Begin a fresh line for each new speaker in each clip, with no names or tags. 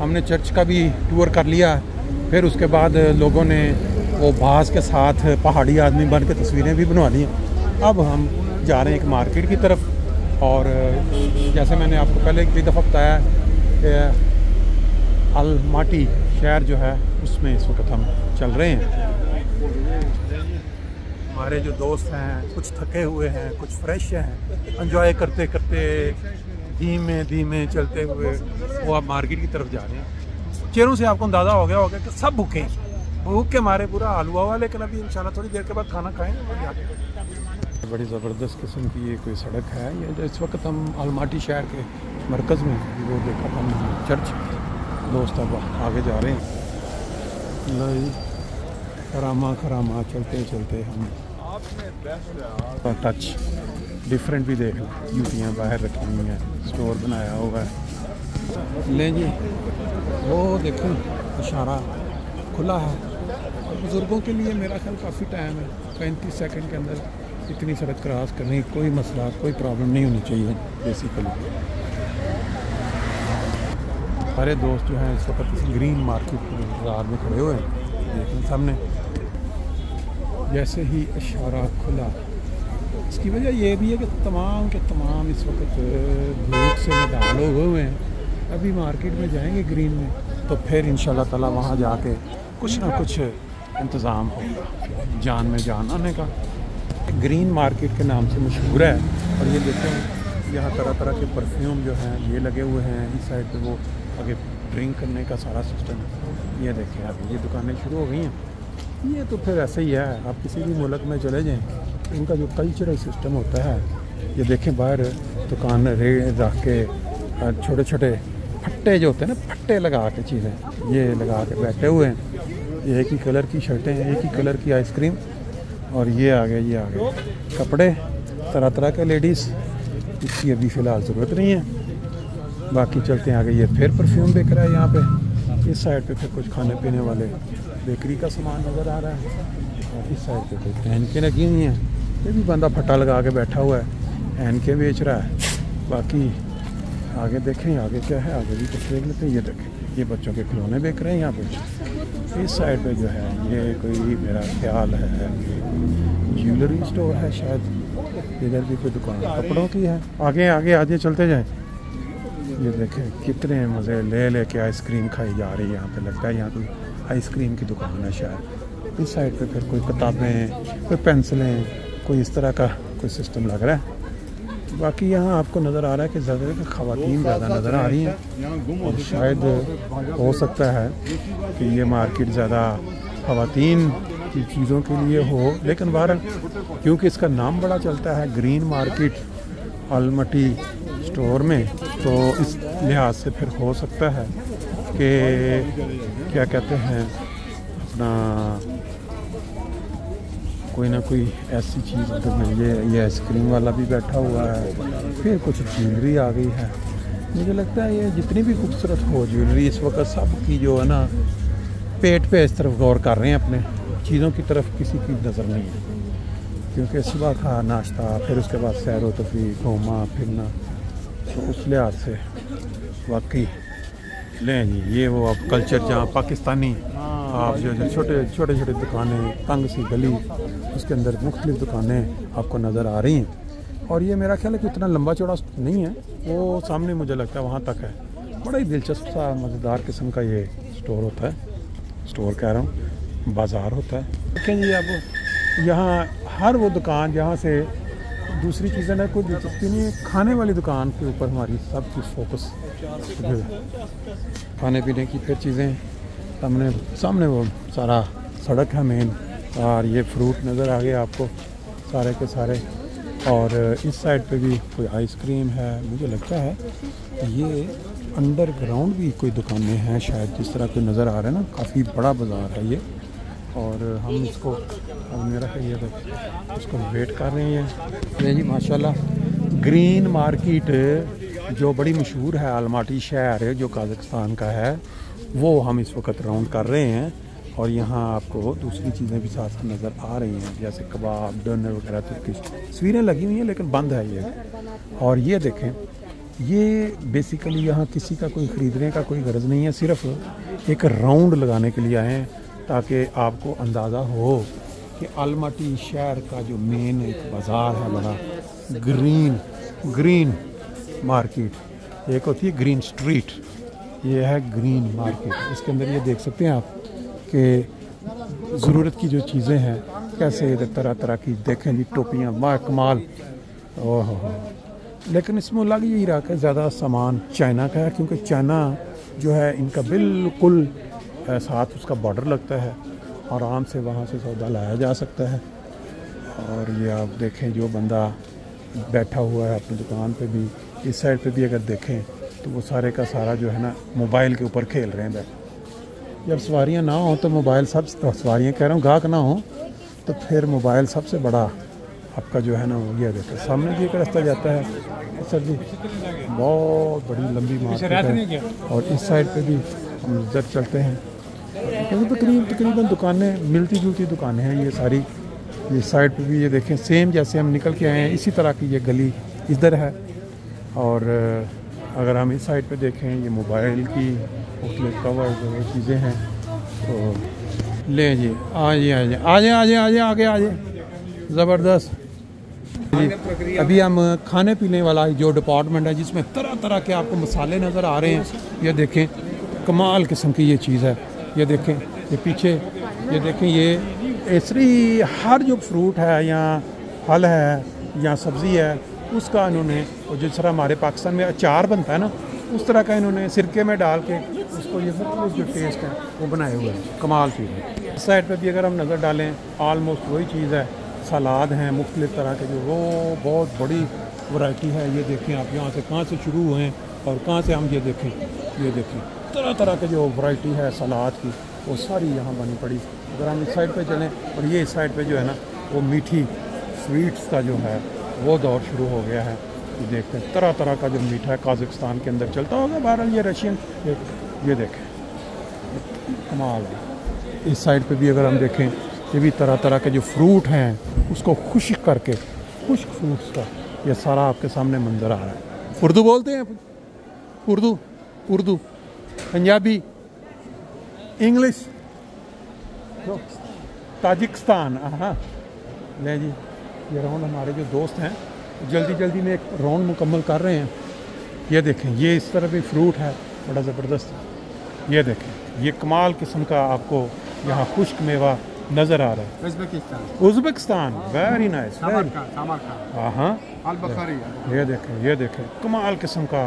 हमने चर्च का भी टूर कर लिया। फिर उसके बाद लोगों ने वो बास के साथ पहाड़ी आदमी बन के तस्वीरें भी बनवा ली। अब हम जा रहे हैं एक मार्केट की तरफ। और जैसे मैंने आपको पहले एक दफ़ा बताया कि अलमाटी शहर जो है उसमें इस वक्त हम चल रहे हैं। हमारे जो दोस्त हैं कुछ थके हुए हैं, कुछ फ्रेश हैं, एंजॉय करते करते धीमे धीमे चलते हुए वो अब मार्केट की तरफ जा रहे हैं। चेहरों से आपको अंदाज़ा हो गया होगा कि सब भूखे हैं, भूख के मारे पूरा हाल हुआ हुआ। लेकिन अभी इंशाल्लाह थोड़ी देर के बाद खाना खाएंगे। बड़ी ज़बरदस्त किस्म की ये कोई सड़क है। ये इस वक्त हम अलमाटी शहर के मरकज़ में, वो देखा हम चर्च, दोस्त अब आगे जा रहे हैं। खरामा खरामा चलते चलते हम टच डिफरेंट भी देख लें। जूतियाँ बाहर रखी हुई हैं, स्टोर बनाया हुआ है। लें जी, वो देखें इशारा खुला है। और बुज़ुर्गों के लिए मेरा ख्याल काफ़ी टाइम है, 35 सेकंड के अंदर इतनी सड़क क्रॉस करने की कोई मसला, कोई प्रॉब्लम नहीं होनी चाहिए बेसिकली। सारे दोस्त जो हैं इस वक्त ग्रीन मार्केट बाज़ार में खड़े हुए हैं। देखें सामने जैसे ही इशारा खुला। इसकी वजह ये भी है कि तमाम के तमाम इस वक्त भूख से निडाल हुए हैं। अभी मार्केट में जाएंगे ग्रीन में, तो फिर इंशाल्लाह ताला वहाँ जाके कुछ ना कुछ इंतज़ाम होगा जान में जान आने का। ग्रीन मार्केट के नाम से मशहूर है। और ये देखें यहाँ तरह तरह के परफ्यूम जो हैं ये लगे हुए हैं। इस साइड पे वो आगे ड्रिंक करने का सारा सिस्टम है। ये देखें अभी ये दुकानें शुरू हो गई हैं। ये तो फिर ऐसे ही है, आप किसी भी मुल्क में चले जाएं, इनका जो कल्चरल सिस्टम होता है। ये देखें बाहर दुकान रख के छोटे छोटे फट्टे जो होते हैं ना, फट्टे लगा के चीज़ें ये लगा के बैठे हुए हैं। ये एक ही कलर की शर्टें, एक ही कलर की आइसक्रीम, और ये आ गए कपड़े तरह तरह के लेडीज़। इसकी अभी फ़िलहाल ज़रूरत नहीं है। बाकी चलते हैं आगे। ये फिर परफ्यूम बिक रहा है यहाँ पे। इस साइड पे फिर कुछ खाने पीने वाले बेकरी का सामान नज़र आ रहा है। और इस साइड पे कुछ ऐनकें लगी हुई हैं। ये भी बंदा फट्टा लगा के बैठा हुआ है, ऐनकें बेच रहा है। बाकी आगे देखें आगे क्या है, आगे भी कुछ देख लेते हैं। ये देखें ये बच्चों के खिलौने बेच रहे हैं यहाँ पे। इस साइड पे जो है ये कोई मेरा ख्याल है ज्वेलरी स्टोर है शायद। इधर भी कोई दुकान कपड़ों की है। आगे आगे आगे चलते जाएँ। ये देखें कितने मज़े ले के आइसक्रीम खाई जा रही है यहाँ पे। लगता है यहाँ कोई आइसक्रीम की दुकान है शायद। इस साइड पे फिर कोई किताबें, कोई पेंसिलें, कोई इस तरह का कोई सिस्टम लग रहा है। बाकी यहाँ आपको नज़र आ रहा है कि ज़्यादा ख़वातीन ज़्यादा नज़र आ रही हैं। और शायद हो सकता है कि ये मार्केट ज़्यादा ख़वातीन की चीज़ों के लिए हो। लेकिन बहरहाल क्योंकि इसका नाम बड़ा चलता है ग्रीन मार्केट अलमाटी स्टोर में, तो इस लिहाज से फिर हो सकता है कि क्या कहते हैं अपना कोई ना कोई ऐसी चीज़ तो मिल जाए। ये आइसक्रीम वाला भी बैठा हुआ है। फिर कुछ ज्वेलरी आ गई है। मुझे लगता है ये जितनी भी खूबसूरत हो ज्वेलरी इस वक्त सब की जो है ना पेट पे इस तरफ गौर कर रहे हैं, अपने चीज़ों की तरफ किसी की नज़र नहीं है। क्योंकि सुबह का नाश्ता, फिर उसके बाद सैर व तफरीह, घूमा फिरना, तो उस लिहाज से वाकई लें जी। ये वो अब कल्चर जहाँ पाकिस्तानी आप जो छोटे छोटे दुकानें, तंग सी गली, उसके अंदर मुख्तलिफ दुकानें आपको नज़र आ रही हैं। और ये मेरा ख्याल है कि इतना लंबा चौड़ा नहीं है, वो सामने मुझे लगता है वहाँ तक है। बड़ा ही दिलचस्प सा मज़ेदार किस्म का ये स्टोर होता है, स्टोर कह रहा हूँ, बाज़ार होता है। देखें जी अब यहाँ हर वो दुकान जहाँ से दूसरी चीज़ें ना कोई दिलचस्पी नहीं है। खाने वाली दुकान के ऊपर हमारी सब कुछ फोकस जो है, खाने पीने की फिर चीज़ें सामने वो सारा सड़क है मेन। और ये फ्रूट नज़र आ गए आपको सारे के सारे। और इस साइड पे भी कोई आइसक्रीम है। मुझे लगता है ये अंडरग्राउंड भी कोई दुकानें हैं शायद, जिस तरह कोई नज़र आ रहा है ना। काफ़ी बड़ा बाज़ार है ये। और हम इसको अब मेरा ये तो उसको वेट कर रहे हैं। ये जी माशाल्लाह ग्रीन मार्केट जो बड़ी मशहूर है, अलमाटी शहर जो कज़ाकिस्तान का है, वो हम इस वक्त राउंड कर रहे हैं। और यहाँ आपको दूसरी चीज़ें भी साथ साथ नज़र आ रही हैं, जैसे कबाब, डोनर वगैरह। तुर्किश तस्वीरें लगी हुई हैं लेकिन बंद है ये। और ये देखें ये बेसिकली यहाँ किसी का कोई ख़रीदने का कोई गर्ज नहीं है, सिर्फ एक राउंड लगाने के लिए आए हैं ताकि आपको अंदाज़ा हो कि अलमाटी शहर का जो मेन एक बाज़ार है बड़ा, ग्रीन मार्केट, एक होती है ग्रीन स्ट्रीट, ये है ग्रीन मार्केट। इसके अंदर ये देख सकते हैं आप कि ज़रूरत की जो चीज़ें हैं कैसे इधर तरह तरह की, देखें जी टोपियाँ, वाह कमाल। ओह लेकिन इसमें लग यही रहा है ज़्यादा सामान चाइना का है, क्योंकि चाइना जो है इनका बिल्कुल साथ उसका बॉर्डर लगता है, आराम से वहाँ से सौदा लाया जा सकता है। और ये आप देखें जो बंदा बैठा हुआ है अपनी दुकान पे भी, इस साइड पे भी अगर देखें तो वो सारे का सारा जो है ना मोबाइल के ऊपर खेल रहे हैं। जब सवारियाँ ना हो तो मोबाइल सवारियाँ कह रहा हूँ, गाहक ना हो तो फिर मोबाइल सबसे बड़ा आपका जो है ना वो ये देखो। सामने भी एक रास्ता जाता है सर जी, बहुत बड़ी लंबी मार्केट है। और इस साइड पे भी हम इधर चलते हैं, क्योंकि तकरीबन दुकानें मिलती जुलती दुकानें हैं ये सारी। ये साइड पे भी ये देखें सेम जैसे हम निकल के आए हैं इसी तरह की ये गली इधर है। और अगर हम इस साइड पे देखें ये मोबाइल की मुख्तलिफ कवर जो चीज़ें हैं तो ले जी आजे आगे ज़बरदस्त। अभी हम खाने पीने वाला जो डिपार्टमेंट है जिसमें तरह तरह के आपको मसाले नज़र आ रहे हैं। ये देखें कमाल किस्म की ये चीज़ है, ये देखें ये पीछे, ये देखें ये ऐसी हर जो फ्रूट है या फल है या सब्ज़ी है उसका इन्होंने, और जिस तरह हमारे पाकिस्तान में अचार बनता है ना उस तरह का इन्होंने सिरके में डाल के उसको ये मुख्तलिफ जो टेस्ट है वो बनाए हुए हैं, कमाल चीज़ है। इस साइड पे भी अगर हम नज़र डालें आलमोस्ट वही चीज़ है, सलाद हैं मुख्तलिफ तरह के जो, वो बहुत बड़ी वैरायटी है। ये देखें आप यहाँ से कहाँ से शुरू हुए हैं और कहाँ से हम ये देखें तरह तरह के जो वैरायटी है सलाद की वो सारी यहाँ बनी पड़ी। अगर हम इस साइड पे चलें और ये इस साइड पे जो है ना वो मीठी स्वीट्स का जो है वो दौर शुरू हो गया है। ये देखते हैं तरह तरह का जो मीठा है काज़ाकिस्तान के अंदर चलता होगा, बहरहाल ये रशियन, ये देखें कमाल है। इस साइड पे भी अगर हम देखें ये भी तरह तरह के जो फ्रूट हैं उसको खुश्क करके, खुश्क फ्रूट्स का ये सारा आपके सामने मंजर आ रहा है। उर्दू बोलते हैं, उर्दू पंजाबी, इंग्लिश, ताजिकिस्तान। हाँ ले जी, ये राउंड हमारे जो दोस्त हैं जल्दी में एक राउंड मुकम्मल कर रहे हैं। ये देखें ये इस तरह भी फ्रूट है बड़ा ज़बरदस्त। ये देखें ये कमाल किस्म का आपको यहाँ खुश्क मेवा नज़र आ रहा है। Uzbekistan very nice. हाँ ये देखें कमाल किस्म का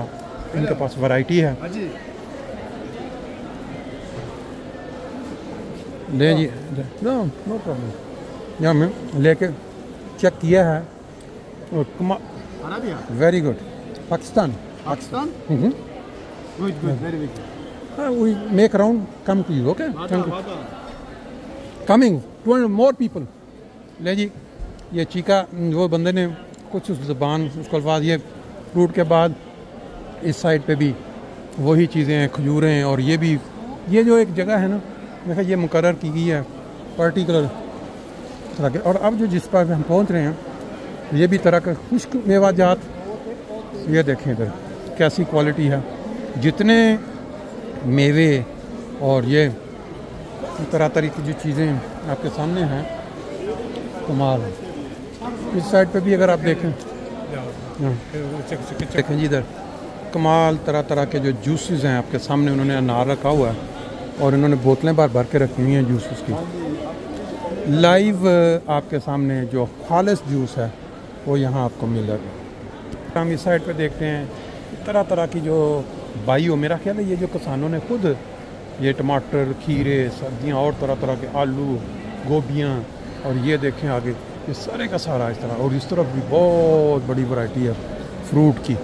इनके पास वैरायटी है। ले जी नो प्रॉब्लम, यहाँ में लेके चेक किया है और very good. Pakistan we make around come to you, okay coming 200 more people. ले जी ये चीका वो बंदे ने कुछ उस ज़बान उसके बाद ये फ्रूट के बाद इस साइड पे भी वही चीज़ें हैं, खजूरें हैं। और ये भी ये जो एक जगह है ना देखा ये मुकर्रर की गई है पर्टिकुलर तरह के। और अब जो जिस पर हम पहुंच रहे हैं ये भी तरह का खुश्क मेवा जात, ये देखें इधर कैसी क्वालिटी है, जितने मेवे और ये तरह तरह की जो चीज़ें आपके सामने हैं कमाल है। इस साइड पे भी अगर आप देखें जी इधर कमाल तरह तरह के जो जूसेस हैं आपके सामने, उन्होंने अनार रखा हुआ है और इन्होंने बोतलें भर के रखी हुई हैं जूसेस की। लाइव आपके सामने जो खालिस जूस है वो यहाँ आपको मिल जाएगा। हम इस साइड पे देखते हैं तरह तरह की जो बाइयो, मेरा ख्याल है ये जो किसानों ने खुद ये टमाटर, खीरे, सब्जियाँ और तरह तरह के आलू, गोभियाँ, और ये देखें आगे ये सारे का सारा इस तरह। और इस तरफ भी बहुत बड़ी वैरायटी है फ्रूट की।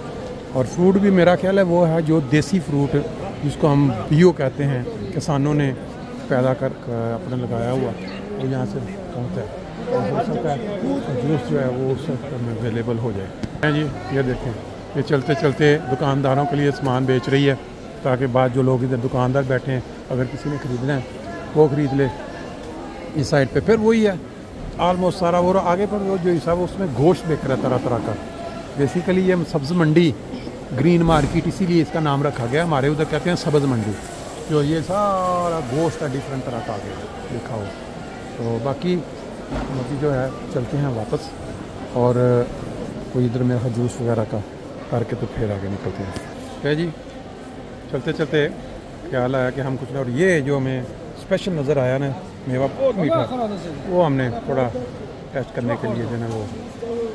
और फ्रूट भी मेरा ख्याल है वो है जो देसी फ्रूट जिसको हम बियो कहते हैं, किसानों ने पैदा कर अपने लगाया हुआ वो यहाँ से पहुँचता है और हो सकता है जूस जो है वो उस में अवेलेबल हो जाए जी। ये देखें ये चलते चलते दुकानदारों के लिए सामान बेच रही है ताकि बाद जो लोग इधर दुकानदार बैठे हैं अगर किसी ने ख़रीदना है वो ख़रीद ले। इस साइड पे फिर वही है आलमोस्ट सारा वो आगे पर वो जो हिसाब उसमें गोश्त बेच रहा है तरह तरह का। बेसिकली ये सब्ज़ मंडी ग्रीन मार्केट इसीलिए इसका नाम रखा गया। हमारे उधर कहते हैं सब्ज़ मंडी। जो ये सारा गोश्त है डिफरेंट तरह का आगे लिखा हो। तो बाकी अभी जो है चलते हैं वापस, और कोई इधर मेरा जूस वगैरह का करके तो फिर आगे निकलते हैं। क्या जी, चलते चलते ख्याल आया कि हम कुछ ना, और ये जो हमें स्पेशल नज़र आया ना मेवा बहुत मीठा, वो हमने थोड़ा टेस्ट करने के लिए जो है वो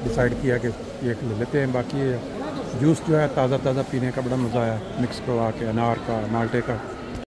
डिसाइड किया कि ये ले लेते हैं। बाकी ये जूस जो है ताज़ा ताज़ा पीने का बड़ा मज़ा आया, मिक्स करवा के अनार का, माल्टे का।